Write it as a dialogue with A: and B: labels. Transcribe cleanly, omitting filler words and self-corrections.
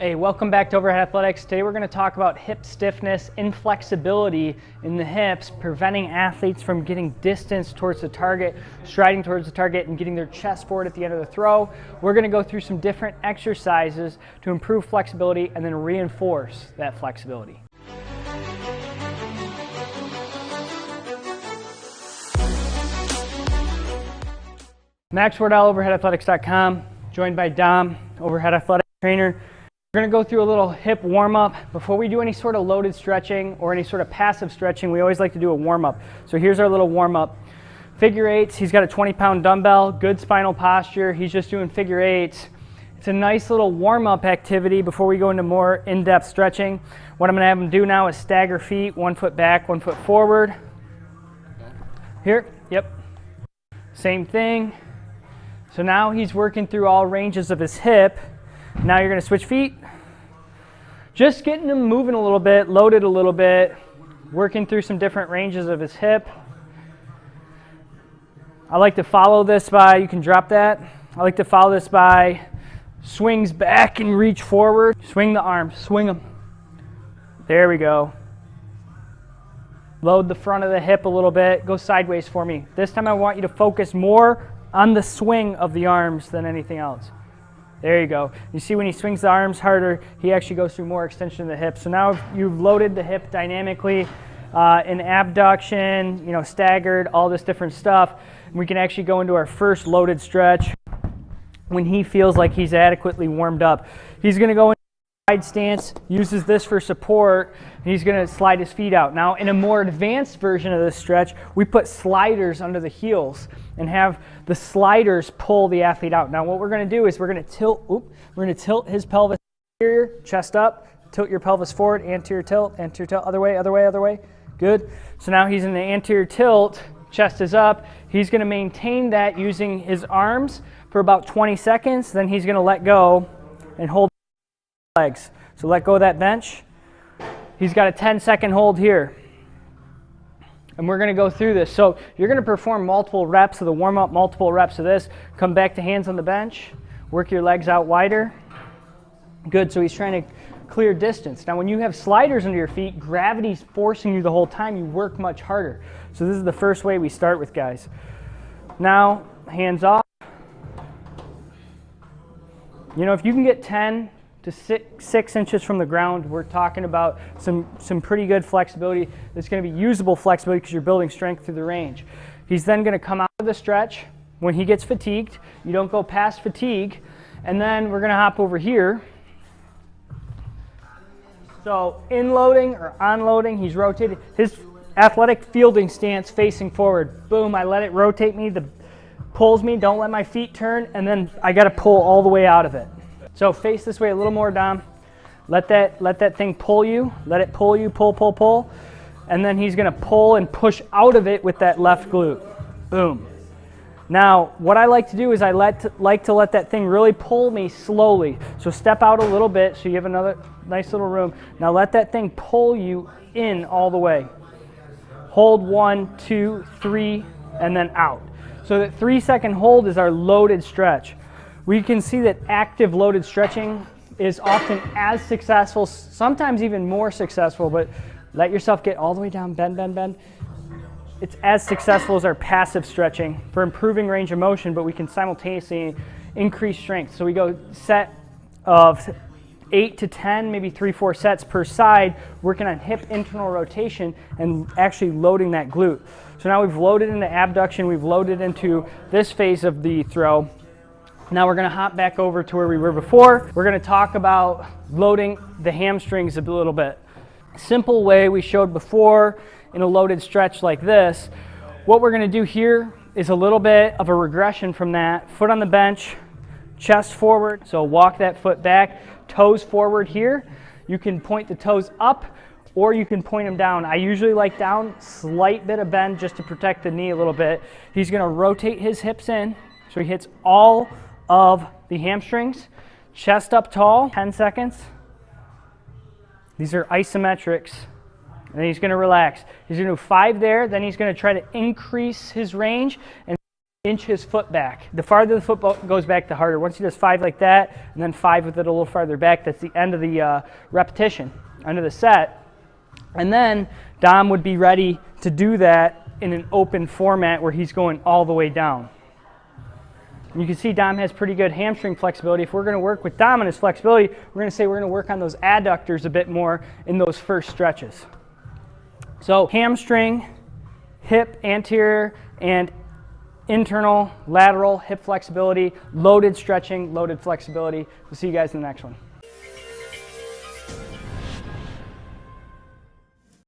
A: Hey, welcome back to Overhead Athletics. Today we're going to talk about hip stiffness, inflexibility in the hips, preventing athletes from getting distance towards the target, striding towards the target, and getting their chest forward at the end of the throw. We're going to go through some different exercises to improve flexibility and then reinforce that flexibility. Max Wardell, overheadathletics.com, joined by Dom, Overhead Athletics trainer. We're going to go through a little hip warm-up. Before we do any sort of loaded stretching or any sort of passive stretching, we always like to do a warm-up. So here's our little warm-up. Figure eights, he's got a 20-pound dumbbell, good spinal posture. He's just doing figure eights. It's a nice little warm-up activity before we go into more in-depth stretching. What I'm going to have him do now is stagger feet, 1 foot back, 1 foot forward. Here, yep. Same thing. So now he's working through all ranges of his hip. Now you're going to switch feet. Just getting him moving a little bit, loaded a little bit, working through some different ranges of his hip. I like to follow this by, you can drop that. I like to follow this by swings back and reach forward. Swing the arms, swing them. There we go. Load the front of the hip a little bit. Go sideways for me. This time I want you to focus more on the swing of the arms than anything else. There you go. You see when he swings the arms harder, he actually goes through more extension of the hip. So now you've loaded the hip dynamically in abduction, staggered, all this different stuff. We can actually go into our first loaded stretch when he feels like he's adequately warmed up. He's going to go into side stance, uses this for support, and he's going to slide his feet out. Now, in a more advanced version of this stretch, we put sliders under the heels and have the sliders pull the athlete out. Now, what we're going to do is we're going to tilt his pelvis anterior, chest up, tilt your pelvis forward, anterior tilt, other way. Good. So now he's in the anterior tilt, chest is up. He's going to maintain that using his arms for about 20 seconds. Then he's going to let go and hold legs. So let go of that bench. He's got a 10-second hold here. And we're going to go through this. So you're going to perform multiple reps of the warm-up, multiple reps of this. Come back to hands on the bench. Work your legs out wider. Good. So he's trying to clear distance. Now when you have sliders under your feet, gravity's forcing you the whole time. You work much harder. So this is the first way we start with guys. Now, hands off. If you can get 10 to 6 inches from the ground, we're talking about some pretty good flexibility. It's going to be usable flexibility because you're building strength through the range. He's then going to come out of the stretch when he gets fatigued. You don't go past fatigue. And then we're going to hop over here. So in loading or on loading, he's rotated. His athletic fielding stance facing forward. Boom, I let it rotate me. Pulls me, don't let my feet turn, and then I got to pull all the way out of it. So face this way a little more, Dom. Let that thing pull you. Let it pull you, pull. And then he's going to pull and push out of it with that left glute. Boom. Now, what I like to do is I like to let that thing really pull me slowly. So step out a little bit so you have another nice little room. Now let that thing pull you in all the way. Hold 1, 2, 3, and then out. So that 3-second hold is our loaded stretch. We can see that active loaded stretching is often as successful, sometimes even more successful, but let yourself get all the way down, bend. It's as successful as our passive stretching for improving range of motion, but we can simultaneously increase strength. So we go set of 8 to 10, maybe 3-4 sets per side, working on hip internal rotation and actually loading that glute. So now we've loaded into abduction, we've loaded into this phase of the throw. Now we're going to hop back over to where we were before. We're going to talk about loading the hamstrings a little bit. Simple way we showed before in a loaded stretch like this. What we're going to do here is a little bit of a regression from that. Foot on the bench, chest forward. So walk that foot back, toes forward here. You can point the toes up or you can point them down. I usually like down, slight bit of bend just to protect the knee a little bit. He's going to rotate his hips in so he hits all of the hamstrings. Chest up tall, 10 seconds. These are isometrics. And then he's going to relax. He's going to do 5 there. Then he's going to try to increase his range and inch his foot back. The farther the foot goes back, the harder. Once he does 5 like that, and then 5 with it a little farther back, that's the end of the repetition, end of the set. And then Dom would be ready to do that in an open format where he's going all the way down. You can see Dom has pretty good hamstring flexibility. If we're going to work with Dom and his flexibility, we're going to say we're going to work on those adductors a bit more in those first stretches. So hamstring, hip, anterior, and internal, lateral, hip flexibility, loaded stretching, loaded flexibility. We'll see you guys in the next one.